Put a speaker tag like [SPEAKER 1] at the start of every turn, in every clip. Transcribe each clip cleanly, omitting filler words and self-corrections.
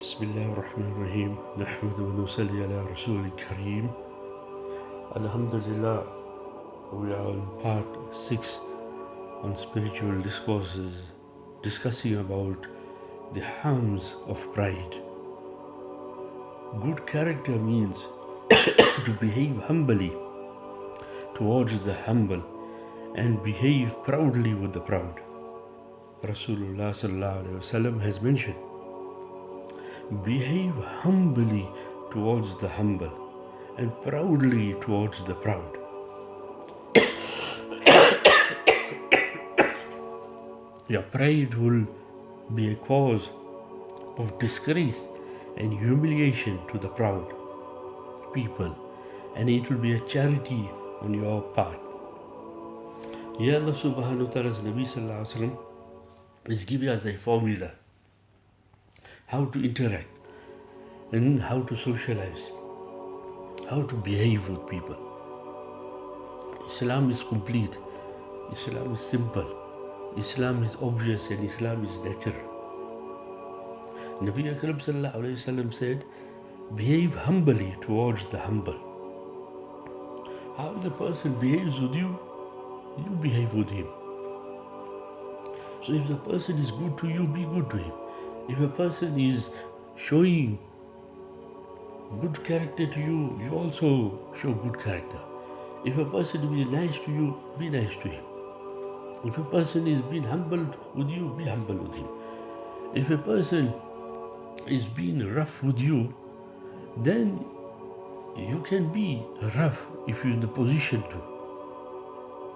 [SPEAKER 1] بسم الله الرحمن الرحيم نحمد ونصلي على رسول الكريم Alhamdulillah. We are on part 6 on spiritual discourses, discussing about the harms of pride. Good character means to behave humbly towards the humble and behave proudly with the proud. Rasulullah sallallahu alaihi wasallam has mentioned, behave humbly towards the humble and proudly towards the proud. Your pride will be a cause of disgrace and humiliation to the proud people, and it will be a charity on your part. Here Allah subhanahu wa ta'ala's Nabi sallallahu alaihi wasallam is giving us a formula how to interact and how to socialize, how to behave with people. Islam is complete, Islam is simple, Islam is obvious, and Islam is natural. Nabi Akram sallallahu alayhi wasallam said, behave humbly towards the humble. How the person behaves with you, you behave with him. So if the person is good to you, be good to him. If a person is showing good character to you, you also show good character. If a person is nice to you, be nice to him. If a person is being humbled with you, be humble with him. If a person is being rough with you, then you can be rough if you're in the position to.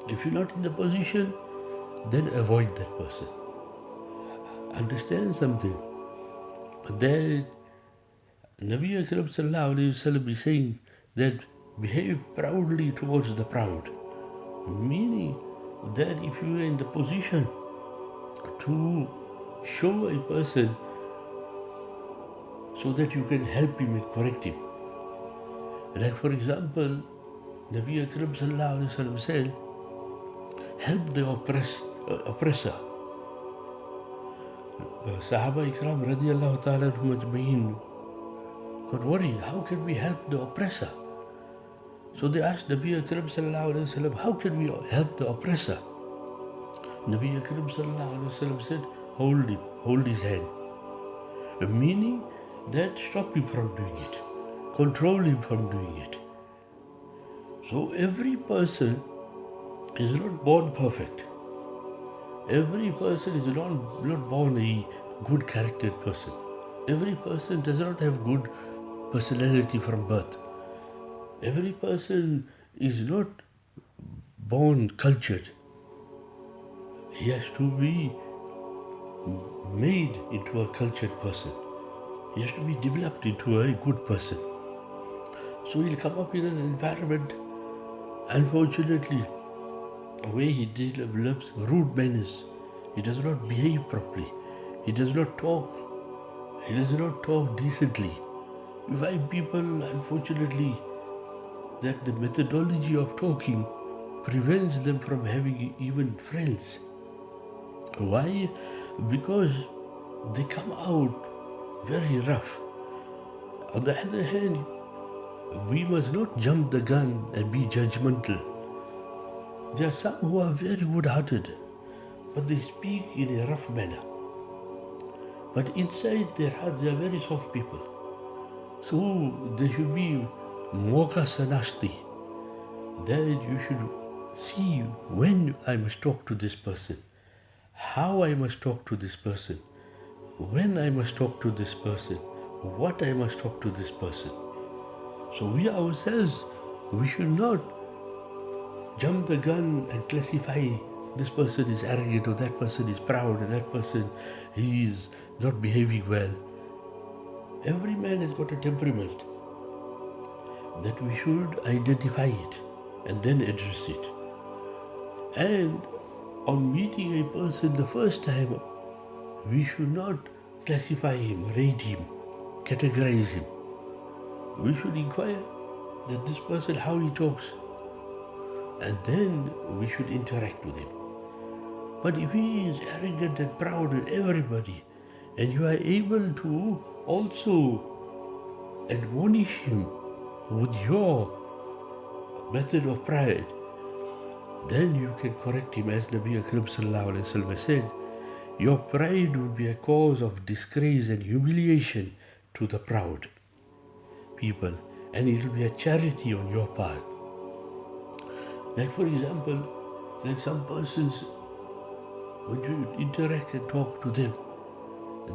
[SPEAKER 1] If you're not in the position, then avoid that person. Understand something. That Nabi Akram sallallahu alayhi wasallam is saying that behave proudly towards the proud. Meaning that if you are in the position to show a person so that you can help him and correct him. Like for example, Nabi Akram sallallahu alayhi wasallam said, help the oppressor. Sahaba Ikram radiallahu ta'ala majma'in got worried, how can we help the oppressor? So they asked Nabi Akram sallallahu alayhi wasallam, how can we help the oppressor? Nabi Akram sallallahu alayhi wasallam said, hold his hand. Meaning that stop him from doing it, control him from doing it. So every person is not born perfect. Every person is not born a good charactered person. Every person does not have good personality from birth. Every person is not born cultured. He has to be made into a cultured person. He has to be developed into a good person. So he'll come up in an environment, unfortunately, where he develops rude manners. He does not behave properly. He does not talk. He does not talk decently. You find people, unfortunately, that the methodology of talking prevents them from having even friends. Why? Because they come out very rough. On the other hand, we must not jump the gun and be judgmental. There are some who are very good-hearted, but they speak in a rough manner. But inside their hearts, they are very soft people. So there should be moka sanashti, that you should see when I must talk to this person, how I must talk to this person, when I must talk to this person, what I must talk to this person. So we ourselves, we should not jump the gun and classify this person is arrogant or that person is proud or that person he is not behaving well. Every man has got a temperament that we should identify it and then address it. And on meeting a person the first time, we should not classify him, rate him, categorize him. We should inquire that this person, how he talks, and then we should interact with him. But if he is arrogant and proud with everybody, and you are able to also admonish him with your method of pride, then you can correct him. As Nabi Akram sallallahu alayhi wa sallam said, your pride will be a cause of disgrace and humiliation to the proud people, and it will be a charity on your part. Like for example, like some persons, when you interact and talk to them,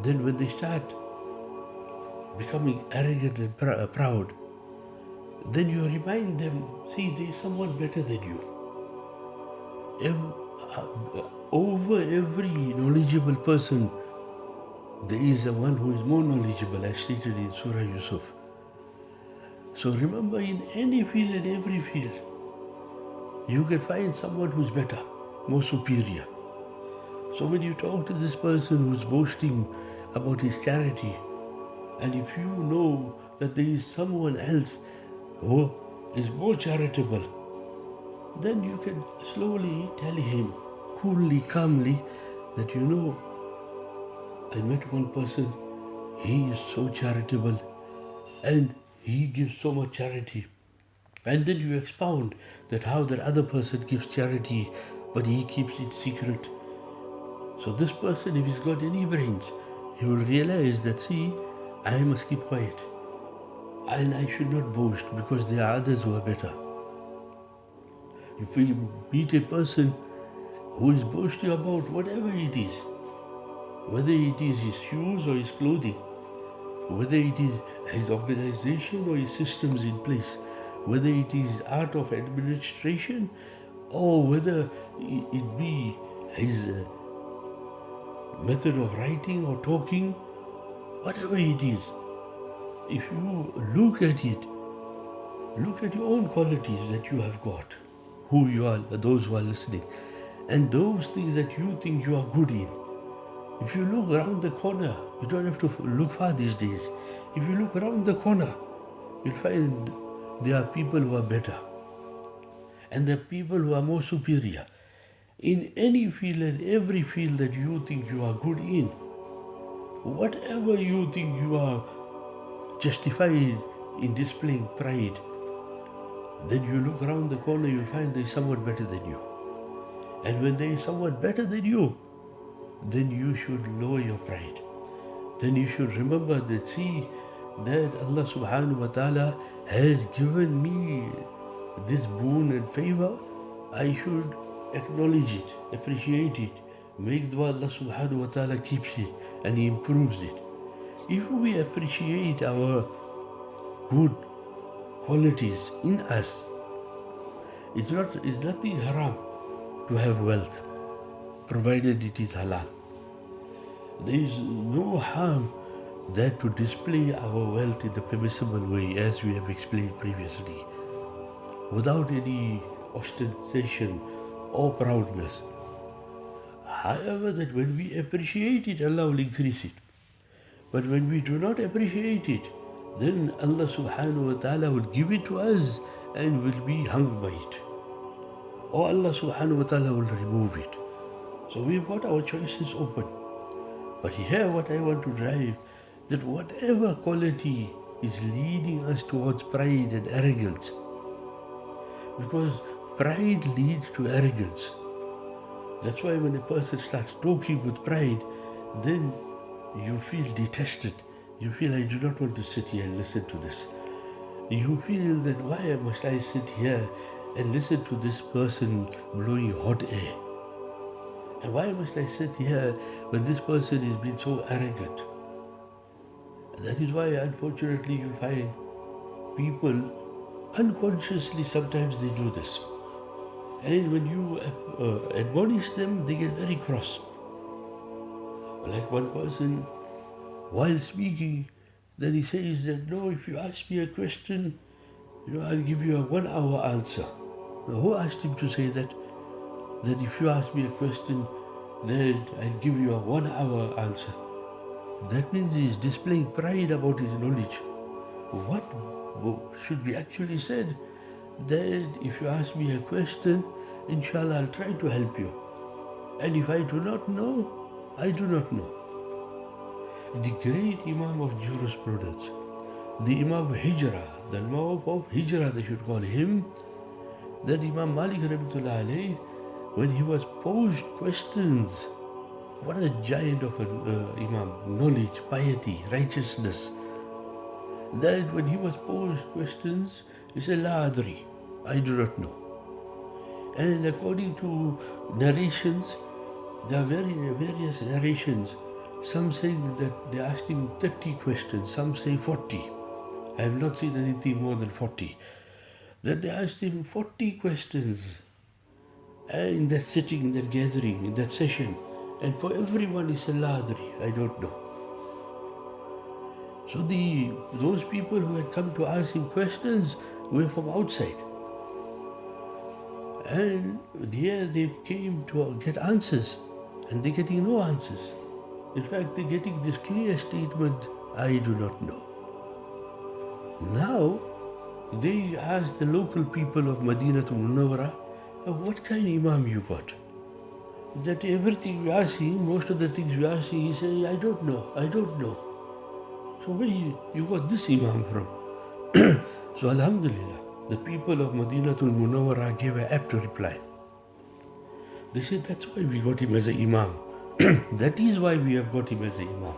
[SPEAKER 1] then when they start becoming arrogant and proud, then you remind them, see, there is someone better than you. Over every knowledgeable person, there is a one who is more knowledgeable, as stated in Surah Yusuf. So remember, in any field and every field, you can find someone who's better, more superior. So when you talk to this person who's boasting about his charity, and if you know that there is someone else who is more charitable, then you can slowly tell him, coolly, calmly, that you know, I met one person, he is so charitable and he gives so much charity. And then you expound that how that other person gives charity, but he keeps it secret. So this person, if he's got any brains, he will realize that, see, I must keep quiet. And I should not boast because there are others who are better. If we meet a person who is boasting about whatever it is, whether it is his shoes or his clothing, whether it is his organization or his systems in place, whether it is art of administration or whether it be his method of writing or talking, whatever it is, if you look at it, look at your own qualities that you have got, who you are, those who are listening, and those things that you think you are good in. If you look around the corner, you don't have to look far these days. If you look around the corner, you'll find there are people who are better. And there are people who are more superior. In any field and every field that you think you are good in, whatever you think you are justified in displaying pride, then you look around the corner, you'll find there is someone better than you. And when there is someone better than you, then you should lower your pride. Then you should remember that, see, that Allah subhanahu wa ta'ala has given me this boon and favor. I should acknowledge it, appreciate it, make dua Allah subhanahu wa ta'ala keeps it and He improves it. If we appreciate our good qualities in us, it's nothing haram to have wealth, provided it is halal. There is no harm that to display our wealth in the permissible way, as we have explained previously, without any ostentation or proudness. However, that when we appreciate it, Allah will increase it. But when we do not appreciate it, then Allah subhanahu wa ta'ala will give it to us and will be hung by it. Or Allah subhanahu wa ta'ala will remove it. So we've got our choices open. But here what I want to drive, that whatever quality is leading us towards pride and arrogance, because pride leads to arrogance. That's why when a person starts talking with pride, then you feel detested. You feel, I do not want to sit here and listen to this. You feel that why must I sit here and listen to this person blowing hot air? And why must I sit here when this person is being so arrogant? And that is why, unfortunately, you find people unconsciously sometimes they do this. And when you admonish them, they get very cross. Like one person, while speaking, then he says that, no, if you ask me a question, I'll give you a 1 hour answer. Now, who asked him to say that? That if you ask me a question, then I'll give you a 1 hour answer. That means he is displaying pride about his knowledge. What should be actually said? That if you ask me a question, inshallah, I'll try to help you. And if I do not know, I do not know. the great Imam of jurisprudence, the Imam of Hijrah, the Imam of Hijrah they should call him, that Imam Malik Rahmatullah alayhi, when he was posed questions, what a giant of an Imam, knowledge, piety, righteousness, that when he was posed questions, he said, La adri, I do not know. And according to narrations, there are various narrations. Some say that they asked him 30 questions, some say 40. I have not seen anything more than 40. That they asked him 40 questions in that sitting, in that gathering, in that session. And for everyone he said, La adri, I don't know. So those people who had come to ask him questions were from outside. And here they came to get answers, and they're getting no answers. In fact, they're getting this clear statement, I do not know. Now, they asked the local people of Madinatul Munawwara, what kind of Imam you got? That everything we ask him, most of the things we ask him, he says, I don't know, I don't know. So where you got this Imam from? So Alhamdulillah, the people of Madinatul Munawwara gave an apt reply. They said, that's why we got him as an Imam. That is why we have got him as an Imam.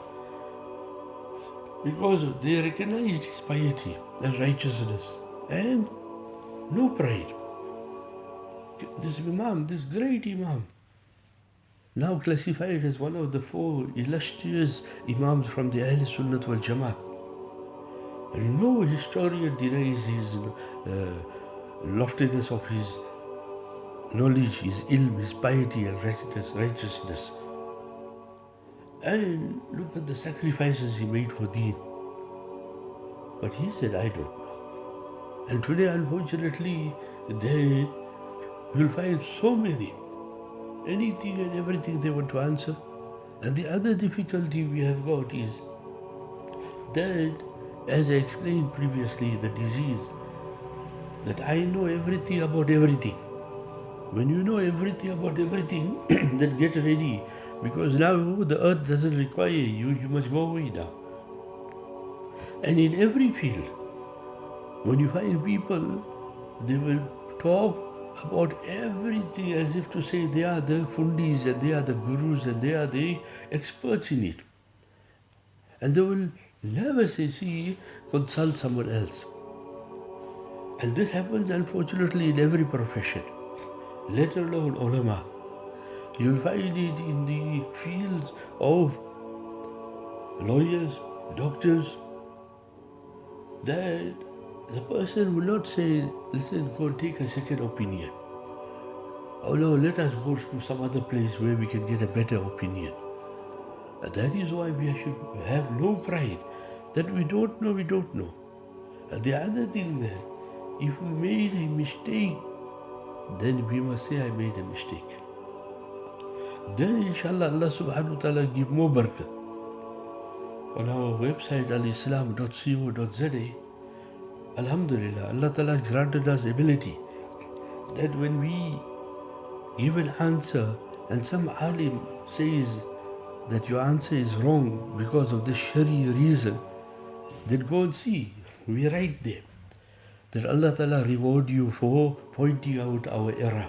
[SPEAKER 1] Because they recognized his piety and righteousness and no pride. This Imam, this great Imam, now classified as one of the 4 illustrious Imams from the Ahl Sunnat wal Jamaat. And no historian denies his loftiness of his knowledge, his ilm, his piety and righteousness. And look at the sacrifices he made for deen. But he said, I don't know. And today, unfortunately, they will find so many, anything and everything they want to answer. And the other difficulty we have got is that, as I explained previously, the disease, that I know everything about everything. When you know everything about everything, then get ready. Because now the earth doesn't require you, you must go away now. And in every field, when you find people, they will talk about everything as if to say they are the fundis and they are the gurus and they are the experts in it. And they will never say, see, consult someone else. And this happens unfortunately in every profession, let alone ulama. You will find it in the fields of lawyers, doctors, that the person will not say, listen, go take a second opinion. Oh no, let us go to some other place where we can get a better opinion. And that is why we should have no pride that we don't know, we don't know. And the other thing that if we made a mistake, then we must say, I made a mistake. Then inshallah Allah subhanahu wa ta'ala give more barakat. On our website alislam.co.za, alhamdulillah, Allah ta'ala granted us ability that when we give an answer and some alim says that your answer is wrong because of this Shari reason, then go and see. We write there that Allah ta'ala reward you for pointing out our error.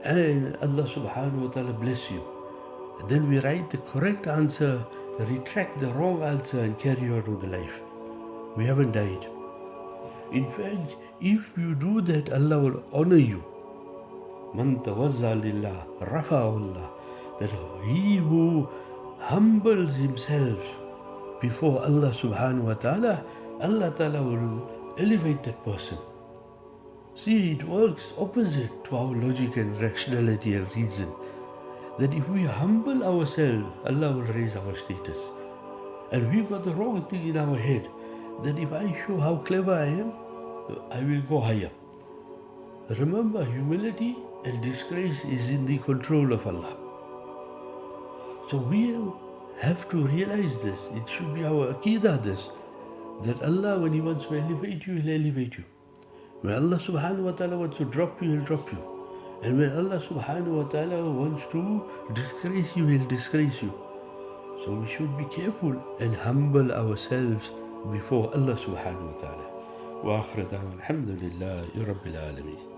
[SPEAKER 1] And Allah subhanahu wa ta'ala bless you. And then we write the correct answer, retract the wrong answer and carry on with the life. We haven't died. In fact, if you do that, Allah will honor you. Man tawazza lillah, rafa'ullah. That he who humbles himself before Allah subhanahu wa ta'ala, Allah ta'ala will elevate that person. See, it works opposite to our logic and rationality and reason. That if we humble ourselves, Allah will raise our status. And we've got the wrong thing in our head, that if I show how clever I am, I will go higher. Remember, humility and disgrace is in the control of Allah. So we have to realize this. It should be our aqidah this, that Allah, when He wants to elevate you, He'll elevate you. When Allah subhanahu wa ta'ala wants to drop you, He'll drop you. And when Allah subhanahu wa ta'ala wants to disgrace you, He'll disgrace you. So we should be careful and humble ourselves before Allah subhanahu wa ta'ala. Wa akhir da'wana alhamdulillahi rabbil alameen.